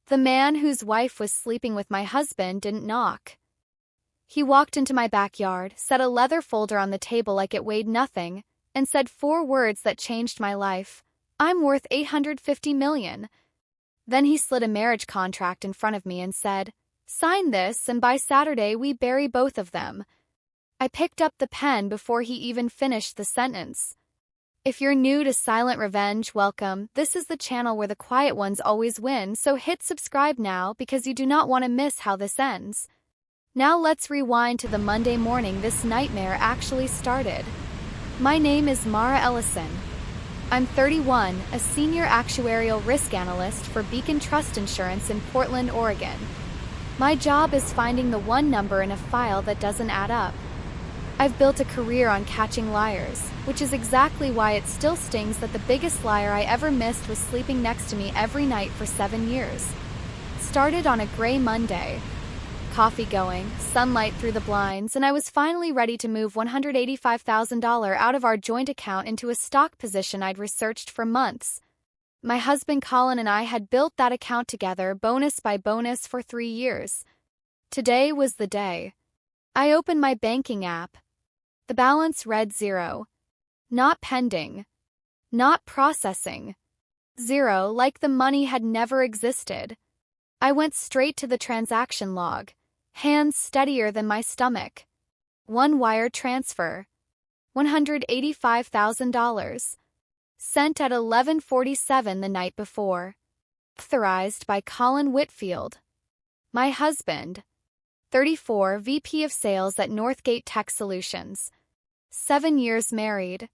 The man whose wife was sleeping with my husband didn't knock. He walked into my backyard, set a leather folder on the table like it weighed nothing, and said 4 words that changed my life. I'm worth $850 million. Then he slid a marriage contract in front of me and said, sign this and by Saturday we bury both of them. I picked up the pen before he even finished the sentence. If you're new to Silent Revenge, welcome. This is the channel where the quiet ones always win, so hit subscribe now because you do not want to miss how this ends. Now let's rewind to the Monday morning this nightmare actually started. My name is Mara Ellison. I'm 31, a senior actuarial risk analyst for Beacon Trust Insurance in Portland, Oregon. My job is finding the one number in a file that doesn't add up. I've built a career on catching liars, which is exactly why it still stings that the biggest liar I ever missed was sleeping next to me every night for 7 years. Started on a gray Monday. Coffee going, sunlight through the blinds, and I was finally ready to move $185,000 out of our joint account into a stock position I'd researched for months. My husband Colin and I had built that account together, bonus by bonus, for 3 years. Today was the day. I opened my banking app. The balance read 0. Not pending. Not processing. 0, like the money had never existed. I went straight to the transaction log, hands steadier than my stomach. 1 wire transfer. $185,000. Sent at 11:47 the night before. Authorized by Colin Whitfield. My husband. 34, VP of Sales at Northgate Tech Solutions. 7 years married.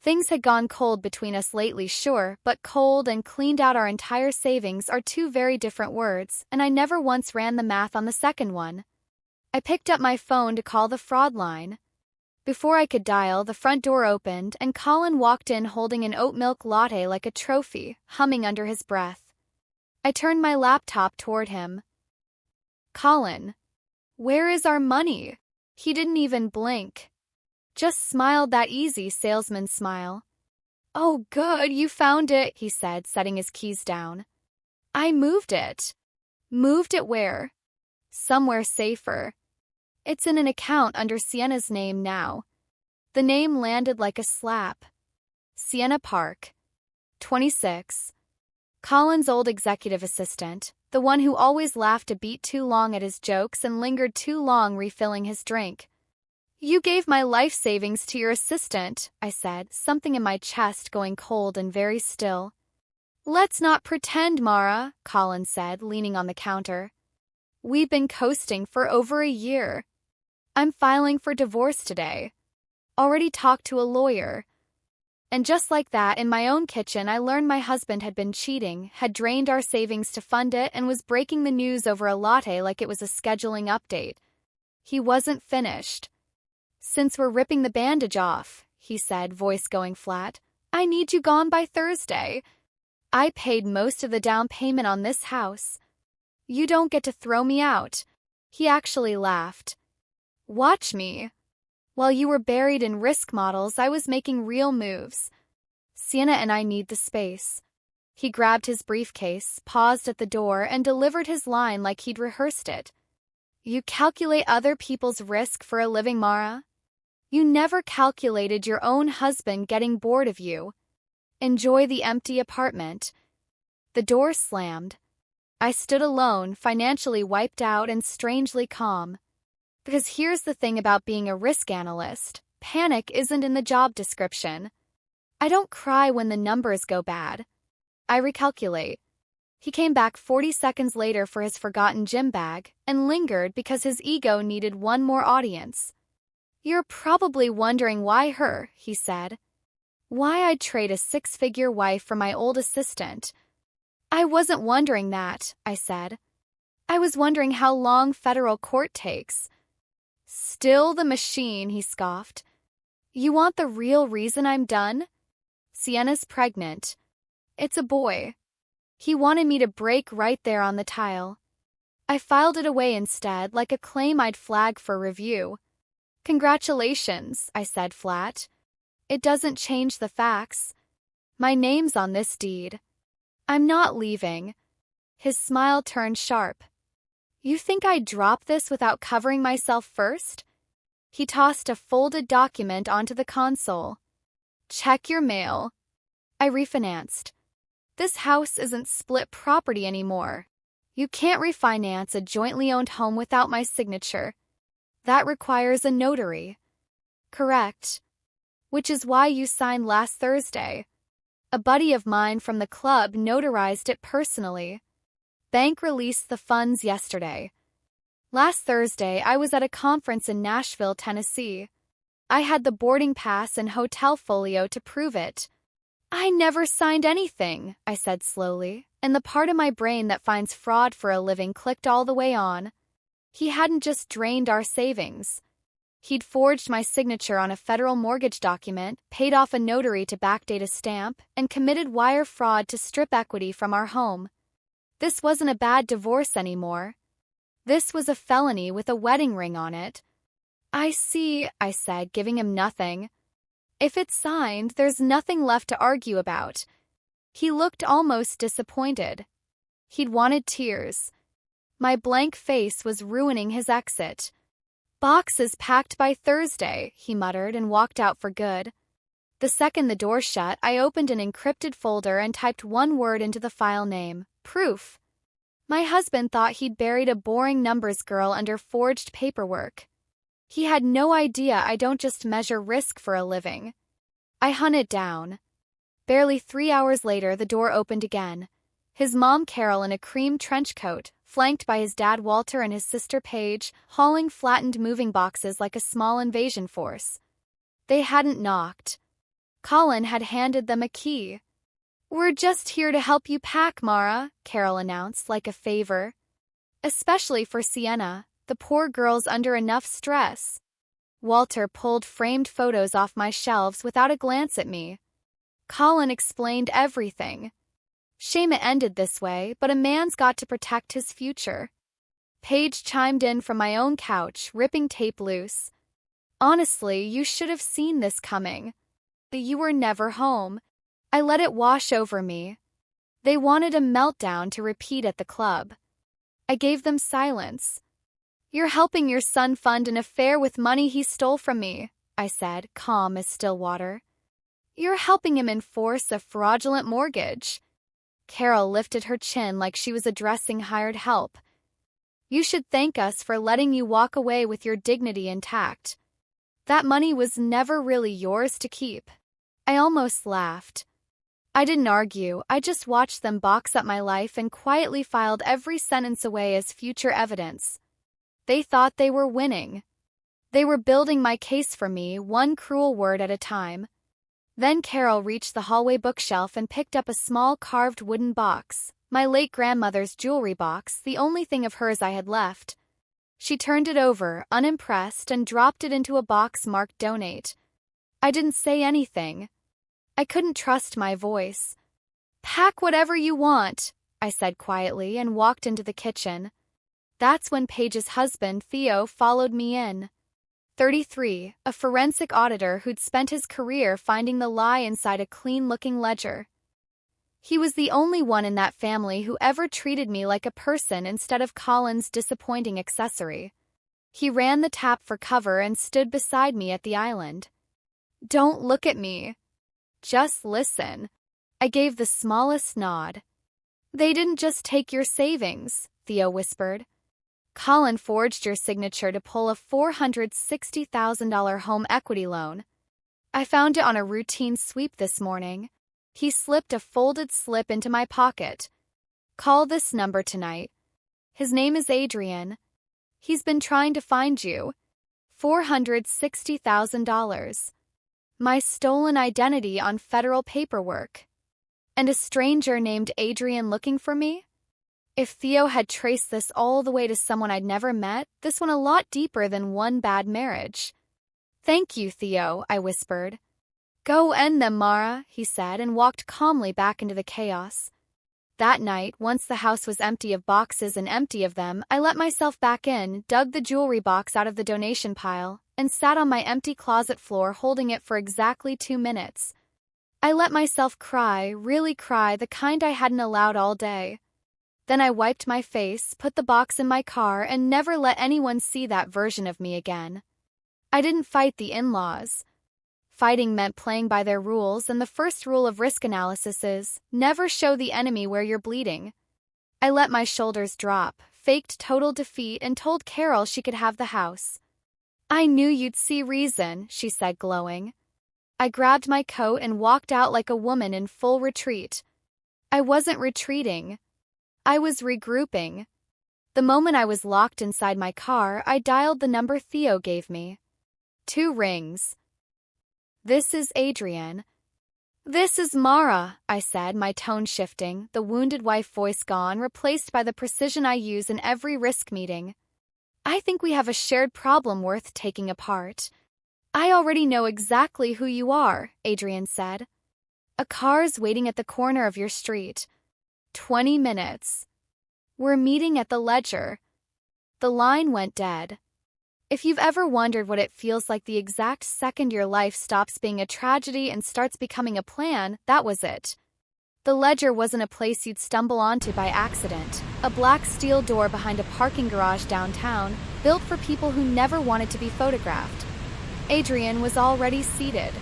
Things had gone cold between us lately, sure, but cold and cleaned out our entire savings are 2 very different words, and I never once ran the math on the second one. I picked up my phone to call the fraud line. Before I could dial, the front door opened, and Colin walked in holding an oat milk latte like a trophy, humming under his breath. I turned my laptop toward him. Colin, where is our money? He didn't even blink. Just smiled that easy salesman smile. Oh good, you found it, he said, setting his keys down. I moved it. Moved it where? Somewhere safer. It's in an account under Sienna's name now. The name landed like a slap. Sienna Park. 26. Colin's old executive assistant, the one who always laughed a beat too long at his jokes and lingered too long refilling his drink. You gave my life savings to your assistant, I said, something in my chest going cold and very still. Let's not pretend, Mara, Colin said, leaning on the counter. We've been coasting for over a year. I'm filing for divorce today. Already talked to a lawyer. And just like that, in my own kitchen, I learned my husband had been cheating, had drained our savings to fund it, and was breaking the news over a latte like it was a scheduling update. He wasn't finished. Since we're ripping the bandage off, he said, voice going flat, I need you gone by Thursday. I paid most of the down payment on this house. You don't get to throw me out. He actually laughed. Watch me. While you were buried in risk models, I was making real moves. Sienna and I need the space. He grabbed his briefcase, paused at the door, and delivered his line like he'd rehearsed it. You calculate other people's risk for a living, Mara? You never calculated your own husband getting bored of you. Enjoy the empty apartment. The door slammed. I stood alone, financially wiped out and strangely calm. Because here's the thing about being a risk analyst. Panic isn't in the job description. I don't cry when the numbers go bad. I recalculate. He came back 40 seconds later for his forgotten gym bag and lingered because his ego needed one more audience. You're probably wondering why her, he said. Why I'd trade a 6-figure wife for my old assistant. I wasn't wondering that, I said. I was wondering how long federal court takes. Still the machine, he scoffed. You want the real reason I'm done? Sienna's pregnant. It's a boy. He wanted me to break right there on the tile. I filed it away instead, like a claim I'd flag for review. Congratulations, I said flat. It doesn't change the facts. My name's on this deed. I'm not leaving. His smile turned sharp. You think I'd drop this without covering myself first? He tossed a folded document onto the console. Check your mail. I refinanced. This house isn't split property anymore. You can't refinance a jointly owned home without my signature. That requires a notary. Correct. Which is why you signed last Thursday. A buddy of mine from the club notarized it personally. Bank released the funds yesterday. Last Thursday, I was at a conference in Nashville, Tennessee. I had the boarding pass and hotel folio to prove it. I never signed anything, I said slowly, and the part of my brain that finds fraud for a living clicked all the way on. He hadn't just drained our savings. He'd forged my signature on a federal mortgage document, paid off a notary to backdate a stamp, and committed wire fraud to strip equity from our home. This wasn't a bad divorce anymore. This was a felony with a wedding ring on it. I see, I said, giving him nothing. If it's signed, there's nothing left to argue about. He looked almost disappointed. He'd wanted tears. My blank face was ruining his exit. Boxes packed by Thursday, he muttered and walked out for good. The second the door shut, I opened an encrypted folder and typed one word into the file name: proof. My husband thought he'd buried a boring numbers girl under forged paperwork. He had no idea I don't just measure risk for a living. I hunted down. Barely 3 hours later, the door opened again. His mom Carol in a cream trench coat, flanked by his dad Walter and his sister Paige, hauling flattened moving boxes like a small invasion force. They hadn't knocked. Colin had handed them a key. We're just here to help you pack, Mara, Carol announced like a favor. Especially for Sienna, the poor girl's under enough stress. Walter pulled framed photos off my shelves without a glance at me. Colin explained everything. Shame it ended this way, but a man's got to protect his future. Paige chimed in from my own couch, ripping tape loose. Honestly, you should have seen this coming. You were never home. I let it wash over me. They wanted a meltdown to repeat at the club. I gave them silence. You're helping your son fund an affair with money he stole from me, I said, calm as still water. You're helping him enforce a fraudulent mortgage. Carol lifted her chin like she was addressing hired help. You should thank us for letting you walk away with your dignity intact. That money was never really yours to keep. I almost laughed. I didn't argue, I just watched them box up my life and quietly filed every sentence away as future evidence. They thought they were winning. They were building my case for me, one cruel word at a time. Then Carol reached the hallway bookshelf and picked up a small carved wooden box, my late grandmother's jewelry box, the only thing of hers I had left. She turned it over, unimpressed, and dropped it into a box marked Donate. I didn't say anything. I couldn't trust my voice. Pack whatever you want, I said quietly and walked into the kitchen. That's when Paige's husband, Theo, followed me in. 33, a forensic auditor who'd spent his career finding the lie inside a clean-looking ledger. He was the only one in that family who ever treated me like a person instead of Colin's disappointing accessory. He ran the tap for cover and stood beside me at the island. Don't look at me. Just listen. I gave the smallest nod. They didn't just take your savings, Theo whispered. Colin forged your signature to pull a $460,000 home equity loan. I found it on a routine sweep this morning. He slipped a folded slip into my pocket. Call this number tonight. His name is Adrian. He's been trying to find you. $460,000. My stolen identity on federal paperwork. And a stranger named Adrian looking for me? If Theo had traced this all the way to someone I'd never met, this went a lot deeper than one bad marriage. Thank you, Theo, I whispered. Go end them, Mara, he said, and walked calmly back into the chaos. That night, once the house was empty of boxes and empty of them, I let myself back in, dug the jewelry box out of the donation pile, and sat on my empty closet floor holding it for exactly 2 minutes. I let myself cry, really cry, the kind I hadn't allowed all day. Then I wiped my face, put the box in my car, and never let anyone see that version of me again. I didn't fight the in-laws. Fighting meant playing by their rules, and the first rule of risk analysis is, never show the enemy where you're bleeding. I let my shoulders drop, faked total defeat, and told Carol she could have the house. I knew you'd see reason, she said, glowing. I grabbed my coat and walked out like a woman in full retreat. I wasn't retreating. I was regrouping. The moment I was locked inside my car, I dialed the number Theo gave me. 2 rings. "This is Adrian." "This is Mara," I said, my tone shifting, the wounded wife voice gone, replaced by the precision I use in every risk meeting. "I think we have a shared problem worth taking apart." "I already know exactly who you are," Adrian said. "A car's waiting at the corner of your street. 20 minutes. We're meeting at the Ledger." The line went dead. If you've ever wondered what it feels like the exact second your life stops being a tragedy and starts becoming a plan, that was it. The Ledger wasn't a place you'd stumble onto by accident. A black steel door behind a parking garage downtown, built for people who never wanted to be photographed. Adrian was already seated.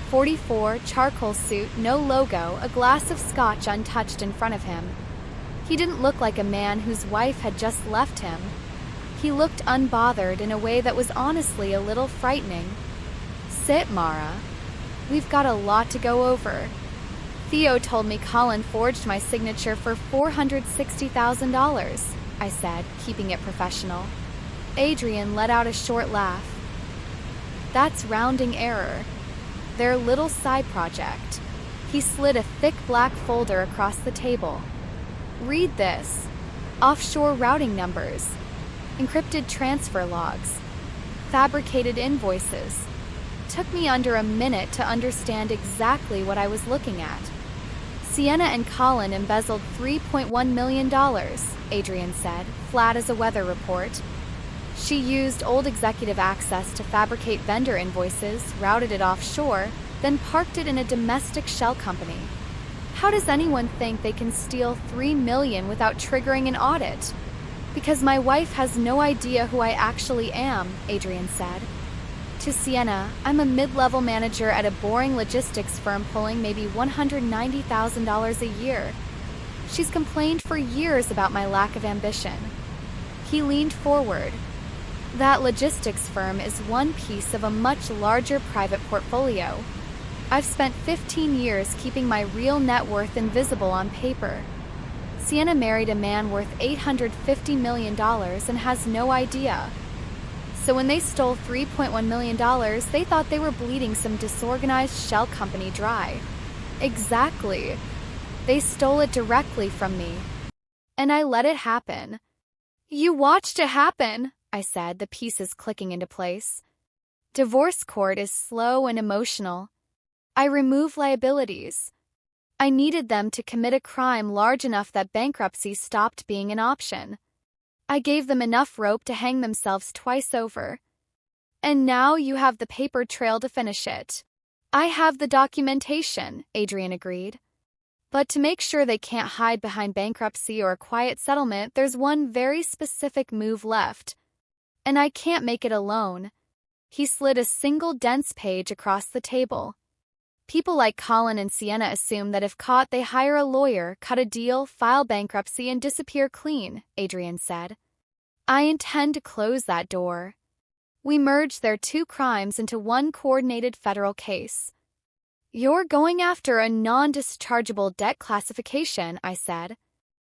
44, charcoal suit, no logo, a glass of scotch untouched in front of him. He didn't look like a man whose wife had just left him. He looked unbothered in a way that was honestly a little frightening. "Sit, Mara. We've got a lot to go over." "Theo told me Colin forged my signature for $460,000, I said, keeping it professional. Adrian let out a short laugh. "That's rounding error. Their little side project." He slid a thick black folder across the table. "Read this. Offshore routing numbers. Encrypted transfer logs. Fabricated invoices." Took me under a minute to understand exactly what I was looking at. "Sienna and Colin embezzled $3.1 million, Adrian said, flat as a weather report. "She used old executive access to fabricate vendor invoices, routed it offshore, then parked it in a domestic shell company. How does anyone think they can steal $3 million without triggering an audit?" "Because my wife has no idea who I actually am," Adrian said. To Sienna, I'm a mid-level manager at a boring logistics firm pulling maybe $190,000 a year. She's complained for years about my lack of ambition. He leaned forward. "That logistics firm is one piece of a much larger private portfolio. I've spent 15 years keeping my real net worth invisible on paper. Sienna married a man worth $850 million and has no idea. So when they stole $3.1 million, they thought they were bleeding some disorganized shell company dry. Exactly. They stole it directly from me. And I let it happen." "You watched it happen," I said, the pieces clicking into place. "Divorce court is slow and emotional. I remove liabilities. I needed them to commit a crime large enough that bankruptcy stopped being an option. I gave them enough rope to hang themselves twice over. And now you have the paper trail to finish it." "I have the documentation," Adrian agreed. "But to make sure they can't hide behind bankruptcy or a quiet settlement, there's one very specific move left. And I can't make it alone." He slid a single dense page across the table. "People like Colin and Sienna assume that if caught, they hire a lawyer, cut a deal, file bankruptcy, and disappear clean," Adrian said. "I intend to close that door. We merge their 2 crimes into one coordinated federal case." "You're going after a non-dischargeable debt classification," I said.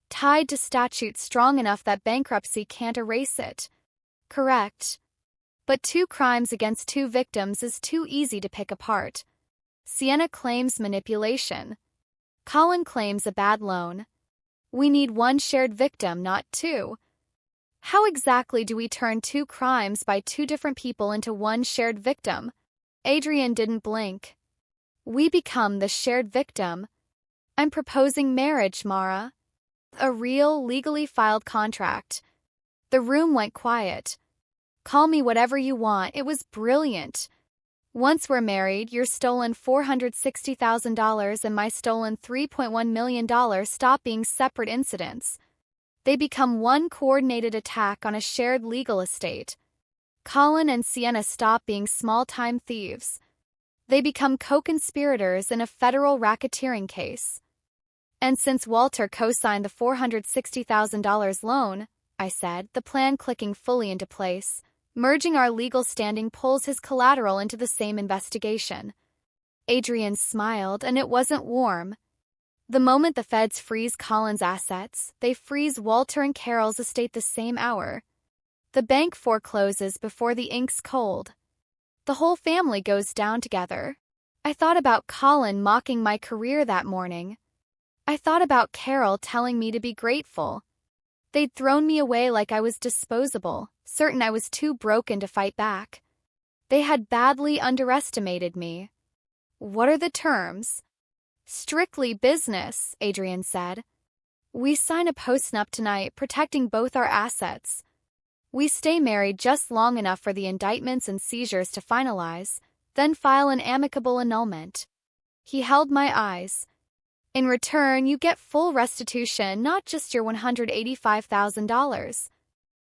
"Tied to statute strong enough that bankruptcy can't erase it." "Correct. But 2 crimes against 2 victims is too easy to pick apart. Sienna claims manipulation. Colin claims a bad loan. We need one shared victim, not 2. How exactly do we turn 2 crimes by 2 different people into one shared victim?" Adrian didn't blink. "We become the shared victim. I'm proposing marriage, Mara. A real, legally filed contract." The room went quiet. "Call me whatever you want. It was brilliant. Once we're married, your stolen $460,000 and my stolen $3.1 million stop being separate incidents. They become one coordinated attack on a shared legal estate. Colin and Sienna stop being small-time thieves. They become co-conspirators in a federal racketeering case. And since Walter co-signed the $460,000 loan, I said, the plan clicking fully into place, merging our legal standing pulls his collateral into the same investigation. Adrian smiled, and it wasn't warm. The moment the feds freeze Colin's assets, they freeze Walter and Carol's estate the same hour. The bank forecloses before the ink's cold. The whole family goes down together. I thought about Colin mocking my career that morning. I thought about Carol telling me to be grateful. They'd thrown me away like I was disposable, certain I was too broken to fight back. They had badly underestimated me. What are the terms? Strictly business, Adrian said. We sign a postnup tonight protecting both our assets. We stay married just long enough for the indictments and seizures to finalize, then file an amicable annulment. He held my eyes. In return, you get full restitution, not just your $185,000.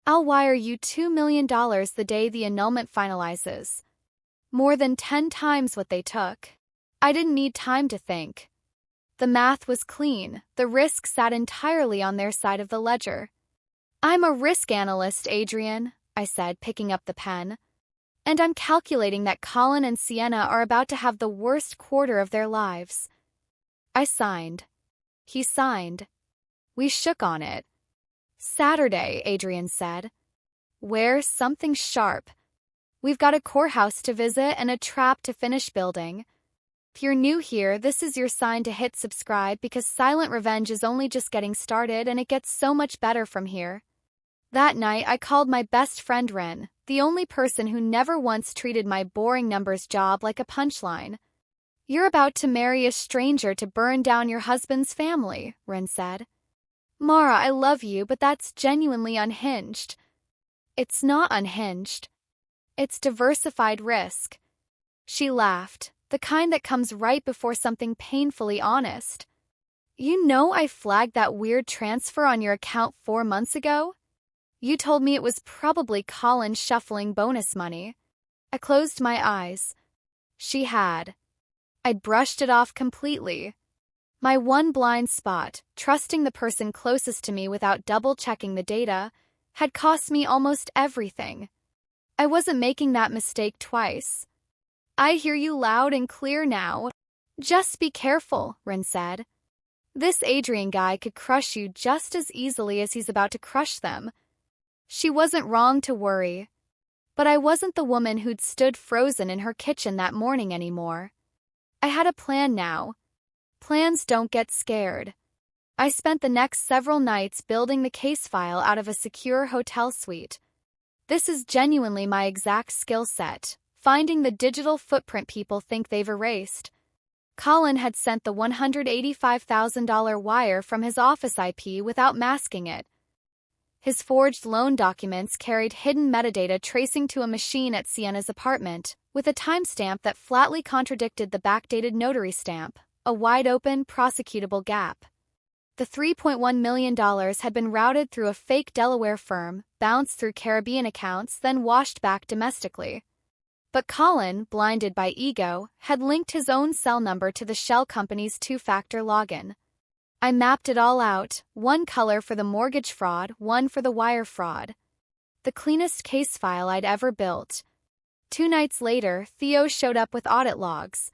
I'll wire you $2 million the day the annulment finalizes. More than 10 times what they took. I didn't need time to think. The math was clean. The risk sat entirely on their side of the ledger. I'm a risk analyst, Adrian, I said, picking up the pen. And I'm calculating that Colin and Sienna are about to have the worst quarter of their lives. I signed. He signed. We shook on it. Saturday, Adrian said. Wear something sharp. We've got a courthouse to visit and a trap to finish building. If you're new here, this is your sign to hit subscribe because Silent Revenge is only just getting started and it gets so much better from here. That night, I called my best friend Ren, the only person who never once treated my boring numbers job like a punchline. You're about to marry a stranger to burn down your husband's family, Ren said. Mara, I love you, but that's genuinely unhinged. It's not unhinged. It's diversified risk. She laughed, the kind that comes right before something painfully honest. You know I flagged that weird transfer on your account 4 months ago? You told me it was probably Colin shuffling bonus money. I closed my eyes. She had. I'd brushed it off completely. My one blind spot, trusting the person closest to me without double-checking the data, had cost me almost everything. I wasn't making that mistake twice. I hear you loud and clear now. Just be careful, Ren said. This Adrian guy could crush you just as easily as he's about to crush them. She wasn't wrong to worry. But I wasn't the woman who'd stood frozen in her kitchen that morning anymore. I had a plan now. Plans don't get scared. I spent the next several nights building the case file out of a secure hotel suite. This is genuinely my exact skill set, finding the digital footprint people think they've erased. Colin had sent the $185,000 wire from his office IP without masking it. His forged loan documents carried hidden metadata tracing to a machine at Sienna's apartment, with a timestamp that flatly contradicted the backdated notary stamp, a wide-open, prosecutable gap. The $3.1 million had been routed through a fake Delaware firm, bounced through Caribbean accounts, then washed back domestically. But Colin, blinded by ego, had linked his own cell number to the shell company's two-factor login. I mapped it all out, one color for the mortgage fraud, one for the wire fraud. The cleanest case file I'd ever built. 2 nights later, Theo showed up with audit logs.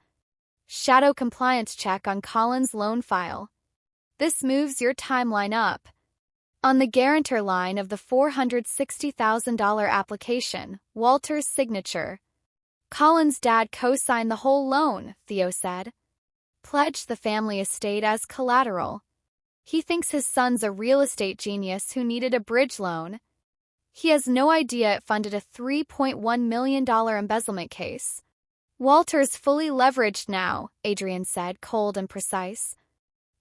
Shadow compliance check on Colin's loan file. This moves your timeline up. On the guarantor line of the $460,000 application, Walter's signature. Colin's dad co-signed the whole loan, Theo said. Pledged the family estate as collateral. He thinks his son's a real estate genius who needed a bridge loan. He has no idea it funded a $3.1 million embezzlement case. Walter's fully leveraged now, Adrian said, cold and precise.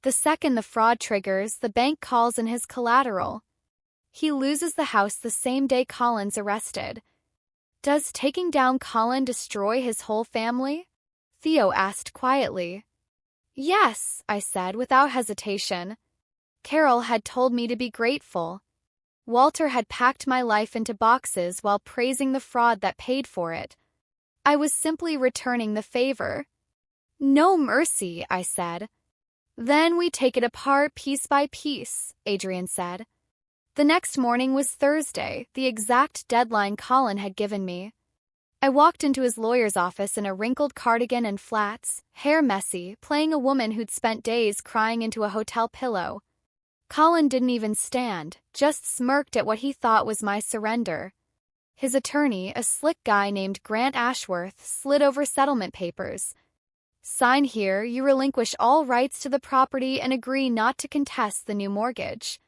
The second the fraud triggers, the bank calls in his collateral. He loses the house the same day Colin's arrested. Does taking down Colin destroy his whole family? Theo asked quietly. Yes, I said without hesitation. Carol had told me to be grateful. Walter had packed my life into boxes while praising the fraud that paid for it. I was simply returning the favor. No mercy, I said. Then we take it apart piece by piece, Adrian said. The next morning was Thursday, the exact deadline Colin had given me. I walked into his lawyer's office in a wrinkled cardigan and flats, hair messy, playing a woman who'd spent days crying into a hotel pillow. Colin didn't even stand, just smirked at what he thought was my surrender. His attorney, a slick guy named Grant Ashworth, slid over settlement papers. Sign here, you relinquish all rights to the property and agree not to contest the new mortgage.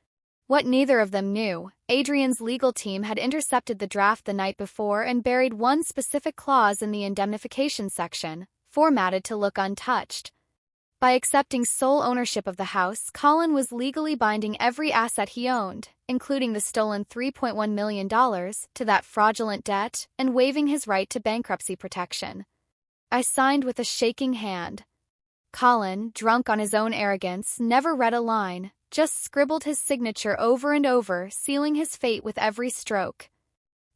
What neither of them knew, Adrian's legal team had intercepted the draft the night before and buried one specific clause in the indemnification section, formatted to look untouched. By accepting sole ownership of the house, Colin was legally binding every asset he owned, including the stolen $3.1 million, to that fraudulent debt, and waiving his right to bankruptcy protection. I signed with a shaking hand. Colin, drunk on his own arrogance, never read a line, just scribbled his signature over and over, sealing his fate with every stroke.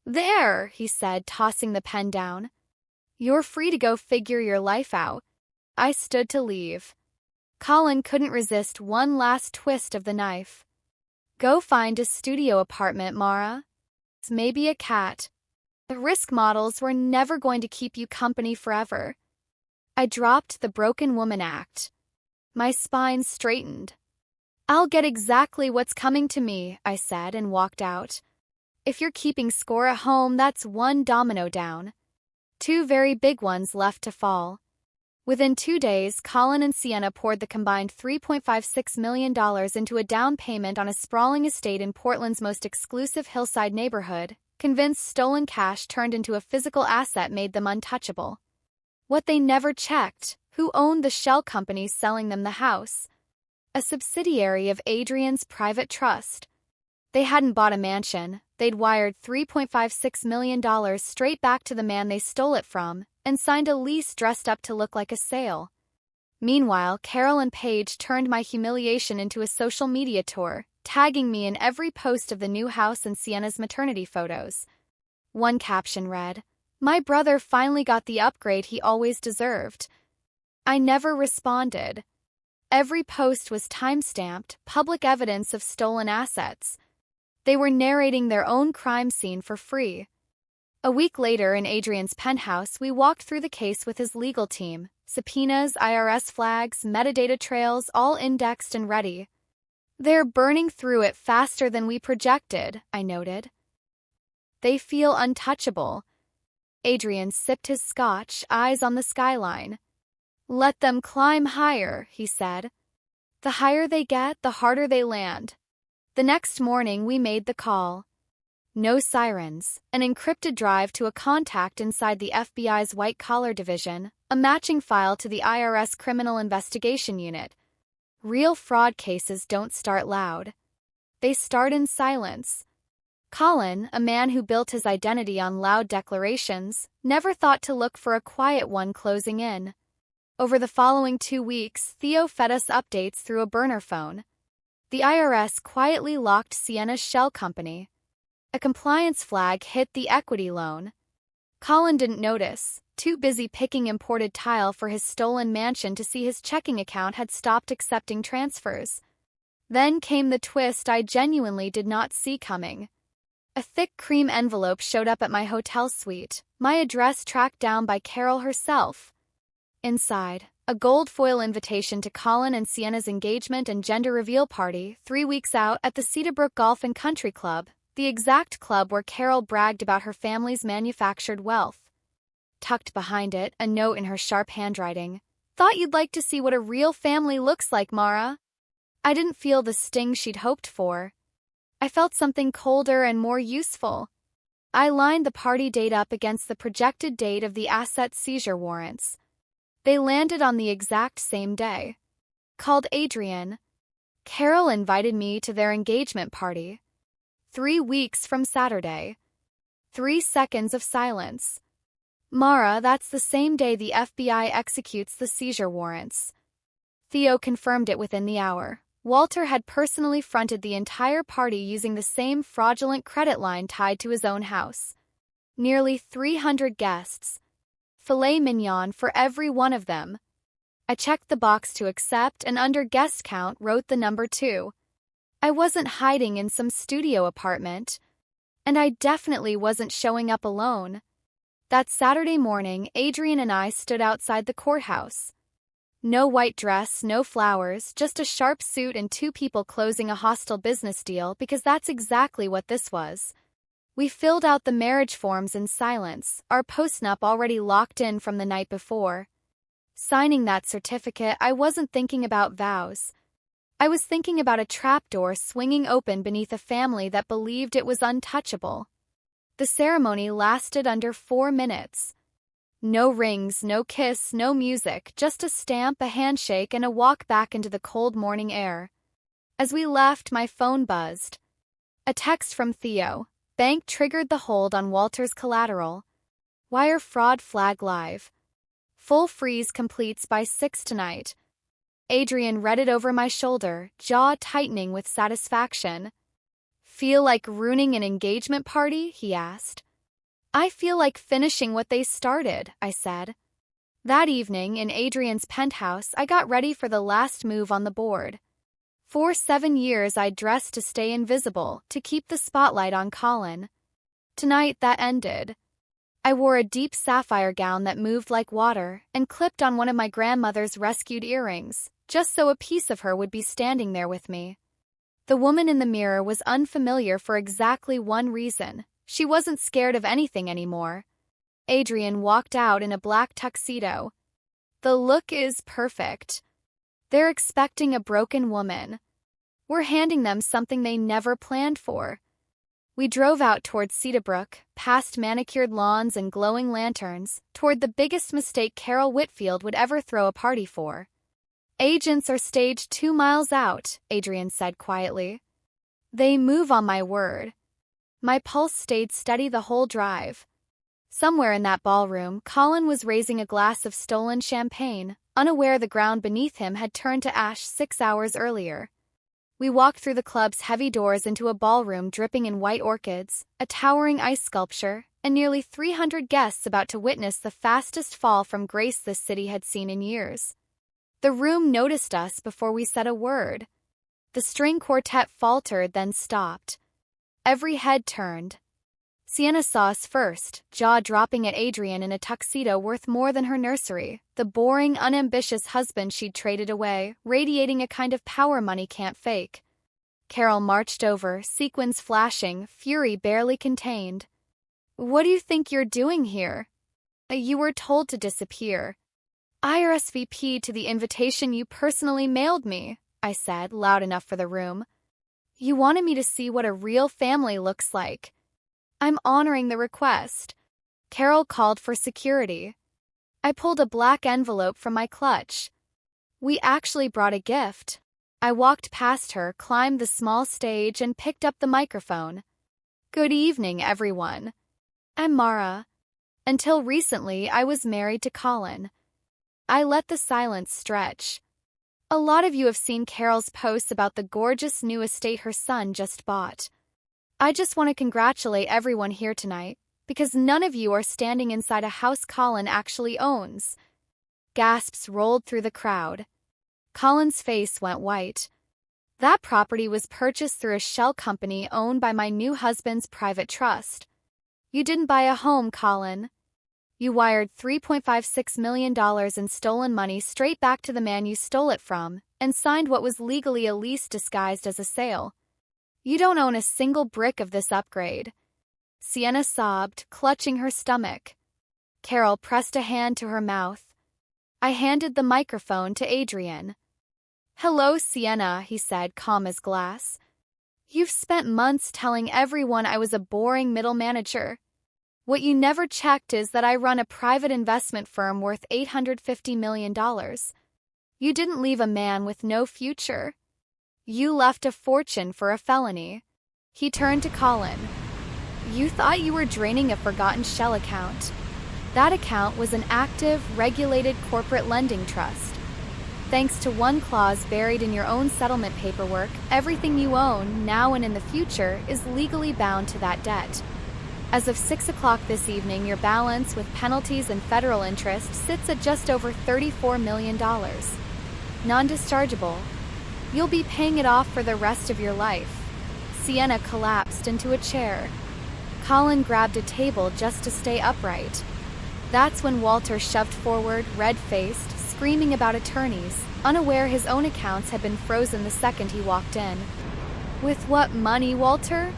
There, he said, tossing the pen down. You're free to go figure your life out. I stood to leave. Colin couldn't resist one last twist of the knife. Go find a studio apartment, Mara. Maybe a cat. The risk models were never going to keep you company forever. I dropped the broken woman act. My spine straightened. I'll get exactly what's coming to me, I said and walked out. If you're keeping score at home, that's one domino down. Two very big ones left to fall. Within 2 days, Colin and Sienna poured the combined $3.56 million into a down payment on a sprawling estate in Portland's most exclusive hillside neighborhood, convinced stolen cash turned into a physical asset made them untouchable. What they never checked, who owned the shell company selling them the house? A subsidiary of Adrian's private trust. They hadn't bought a mansion, they'd wired $3.56 million straight back to the man they stole it from, and signed a lease dressed up to look like a sale. Meanwhile, Carol and Paige turned my humiliation into a social media tour, tagging me in every post of the new house and Sienna's maternity photos. One caption read, "My brother finally got the upgrade he always deserved." I never responded. Every post was time-stamped, public evidence of stolen assets. They were narrating their own crime scene for free. A week later, in Adrian's penthouse, we walked through the case with his legal team. Subpoenas, IRS flags, metadata trails, all indexed and ready. They're burning through it faster than we projected, I noted. They feel untouchable. Adrian sipped his scotch, eyes on the skyline. Let them climb higher, he said. The higher they get, the harder they land. The next morning, we made the call. No sirens, an encrypted drive to a contact inside the FBI's white-collar division, a matching file to the IRS Criminal Investigation Unit. Real fraud cases don't start loud. They start in silence. Colin, a man who built his identity on loud declarations, never thought to look for a quiet one closing in. Over the following 2 weeks, Theo fed us updates through a burner phone. The IRS quietly locked Sienna's shell company. A compliance flag hit the equity loan. Colin didn't notice, too busy picking imported tile for his stolen mansion to see his checking account had stopped accepting transfers. Then came the twist I genuinely did not see coming. A thick cream envelope showed up at my hotel suite, my address tracked down by Carol herself. Inside, a gold foil invitation to Colin and Sienna's engagement and gender reveal party 3 weeks out at the Cedarbrook Golf and Country Club, the exact club where Carol bragged about her family's manufactured wealth. Tucked behind it, a note in her sharp handwriting. Thought you'd like to see what a real family looks like, Mara. I didn't feel the sting she'd hoped for. I felt something colder and more useful. I lined the party date up against the projected date of the asset seizure warrants. They landed on the exact same day. Called Adrian. Carol invited me to their engagement party. 3 weeks from Saturday. 3 seconds of silence. Mara, that's the same day the FBI executes the seizure warrants. Theo confirmed it within the hour. Walter had personally fronted the entire party using the same fraudulent credit line tied to his own house. Nearly 300 guests. Filet mignon for every one of them. I checked the box to accept and under guest count wrote the number 2. I wasn't hiding in some studio apartment. And I definitely wasn't showing up alone. That Saturday morning, Adrian and I stood outside the courthouse. No white dress, no flowers, just a sharp suit and 2 people closing a hostile business deal because that's exactly what this was. We filled out the marriage forms in silence, our postnup already locked in from the night before. Signing that certificate, I wasn't thinking about vows. I was thinking about a trapdoor swinging open beneath a family that believed it was untouchable. The ceremony lasted under 4 minutes. No rings, no kiss, no music, just a stamp, a handshake, and a walk back into the cold morning air. As we left, my phone buzzed. A text from Theo. Bank triggered the hold on Walter's collateral. Wire fraud flag live. Full freeze completes by 6 tonight. Adrian read it over my shoulder, jaw tightening with satisfaction. Feel like ruining an engagement party? He asked. I feel like finishing what they started, I said. That evening, in Adrian's penthouse, I got ready for the last move on the board. For 7 years I'd dressed to stay invisible, to keep the spotlight on Colin. Tonight that ended. I wore a deep sapphire gown that moved like water and clipped on one of my grandmother's rescued earrings, just so a piece of her would be standing there with me. The woman in the mirror was unfamiliar for exactly one reason. She wasn't scared of anything anymore. Adrian walked out in a black tuxedo. The look is perfect. They're expecting a broken woman. We're handing them something they never planned for. We drove out toward Cedarbrook, past manicured lawns and glowing lanterns, toward the biggest mistake Carol Whitfield would ever throw a party for. Agents are staged 2 miles out, Adrian said quietly. They move on my word. My pulse stayed steady the whole drive. Somewhere in that ballroom, Colin was raising a glass of stolen champagne, unaware the ground beneath him had turned to ash 6 hours earlier. We walked through the club's heavy doors into a ballroom dripping in white orchids, a towering ice sculpture, and nearly 300 guests about to witness the fastest fall from grace this city had seen in years. The room noticed us before we said a word. The string quartet faltered, then stopped. Every head turned. Sienna saw us first, jaw dropping at Adrian in a tuxedo worth more than her nursery, the boring, unambitious husband she'd traded away, radiating a kind of power money can't fake. Carol marched over, sequins flashing, fury barely contained. What do you think you're doing here? You were told to disappear. I RSVP'd to the invitation you personally mailed me, I said, loud enough for the room. You wanted me to see what a real family looks like. I'm honoring the request. Carol called for security. I pulled a black envelope from my clutch. We actually brought a gift. I walked past her, climbed the small stage, and picked up the microphone. Good evening, everyone. I'm Mara. Until recently, I was married to Colin. I let the silence stretch. A lot of you have seen Carol's posts about the gorgeous new estate her son just bought. I just want to congratulate everyone here tonight, because none of you are standing inside a house Colin actually owns. Gasps rolled through the crowd. Colin's face went white. That property was purchased through a shell company owned by my new husband's private trust. You didn't buy a home, Colin. You wired $3.56 million in stolen money straight back to the man you stole it from, and signed what was legally a lease disguised as a sale. You don't own a single brick of this upgrade. Sienna sobbed, clutching her stomach. Carol pressed a hand to her mouth. I handed the microphone to Adrian. Hello, Sienna, he said, calm as glass. You've spent months telling everyone I was a boring middle manager. What you never checked is that I run a private investment firm worth $850 million. You didn't leave a man with no future. You left a fortune for a felony. He turned to Colin. You thought you were draining a forgotten shell account. That account was an active, regulated corporate lending trust. Thanks to one clause buried in your own settlement paperwork, everything you own, now and in the future, is legally bound to that debt. As of 6 o'clock this evening, your balance with penalties and federal interest sits at just over $34 million. Non-dischargeable. You'll be paying it off for the rest of your life. Sienna collapsed into a chair. Colin grabbed a table just to stay upright. That's when Walter shoved forward, red-faced, screaming about attorneys, unaware his own accounts had been frozen the second he walked in. "With what money, Walter?"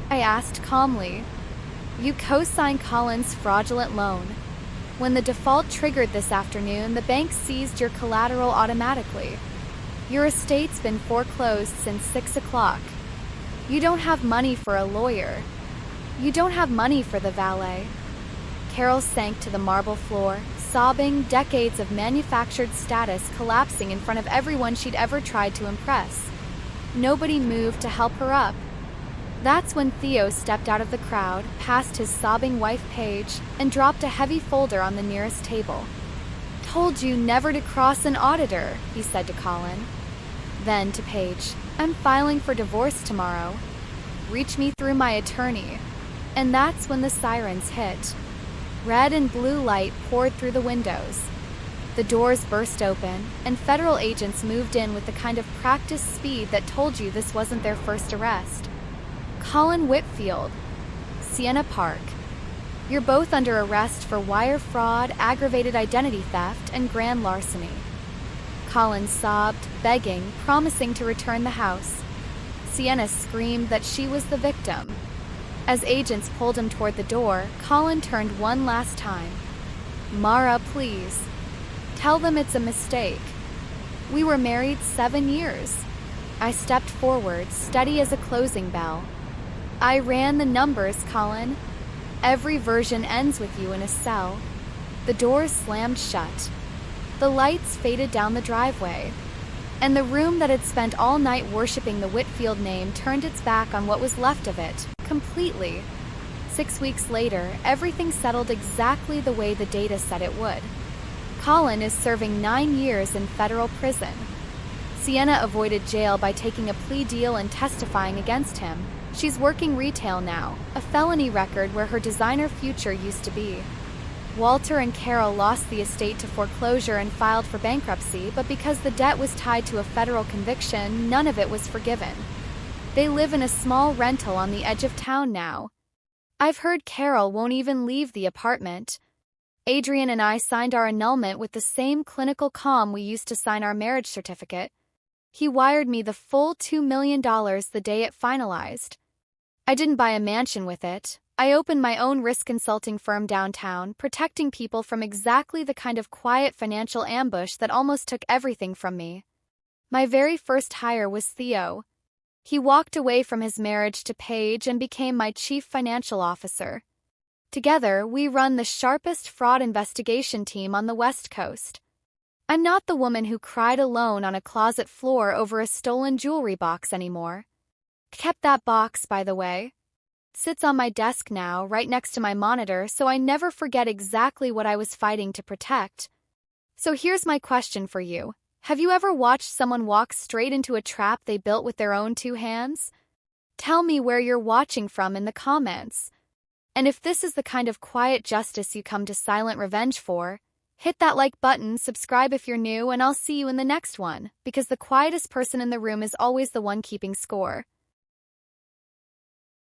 I asked calmly. "You co-signed Colin's fraudulent loan. When the default triggered this afternoon, the bank seized your collateral automatically. Your estate's been foreclosed since 6 o'clock. You don't have money for a lawyer. You don't have money for the valet." Carol sank to the marble floor, sobbing, decades of manufactured status collapsing in front of everyone she'd ever tried to impress. Nobody moved to help her up. That's when Theo stepped out of the crowd, past his sobbing wife Paige, and dropped a heavy folder on the nearest table. "Told you never to cross an auditor," he said to Colin. Then to Paige, "I'm filing for divorce tomorrow. Reach me through my attorney." And that's when the sirens hit. Red and blue light poured through the windows. The doors burst open, and federal agents moved in with the kind of practiced speed that told you this wasn't their first arrest. "Colin Whitfield, Sienna Park. You're both under arrest for wire fraud, aggravated identity theft, and grand larceny." Colin sobbed, begging, promising to return the house. Sienna screamed that she was the victim. As agents pulled him toward the door, Colin turned one last time. "Mara, please. Tell them it's a mistake. We were married 7 years." I stepped forward, steady as a closing bell. "I ran the numbers, Colin. Every version ends with you in a cell." The doors slammed shut. The lights faded down the driveway. And the room that had spent all night worshipping the Whitfield name turned its back on what was left of it, completely. 6 weeks later, everything settled exactly the way the data said it would. Colin is serving 9 years in federal prison. Sienna avoided jail by taking a plea deal and testifying against him. She's working retail now, a felony record where her designer future used to be. Walter and Carol lost the estate to foreclosure and filed for bankruptcy, but because the debt was tied to a federal conviction, none of it was forgiven. They live in a small rental on the edge of town now. I've heard Carol won't even leave the apartment. Adrian and I signed our annulment with the same clinical calm we used to sign our marriage certificate. He wired me the full $2 million the day it finalized. I didn't buy a mansion with it. I opened my own risk consulting firm downtown, protecting people from exactly the kind of quiet financial ambush that almost took everything from me. My very first hire was Theo. He walked away from his marriage to Paige and became my chief financial officer. Together, we run the sharpest fraud investigation team on the West Coast. I'm not the woman who cried alone on a closet floor over a stolen jewelry box anymore. Kept that box, by the way. Sits on my desk now, right next to my monitor, so I never forget exactly what I was fighting to protect. So here's my question for you. Have you ever watched someone walk straight into a trap they built with their own 2 hands? Tell me where you're watching from in the comments. And if this is the kind of quiet justice you come to silent revenge for, hit that like button, subscribe if you're new, and I'll see you in the next one, because the quietest person in the room is always the one keeping score.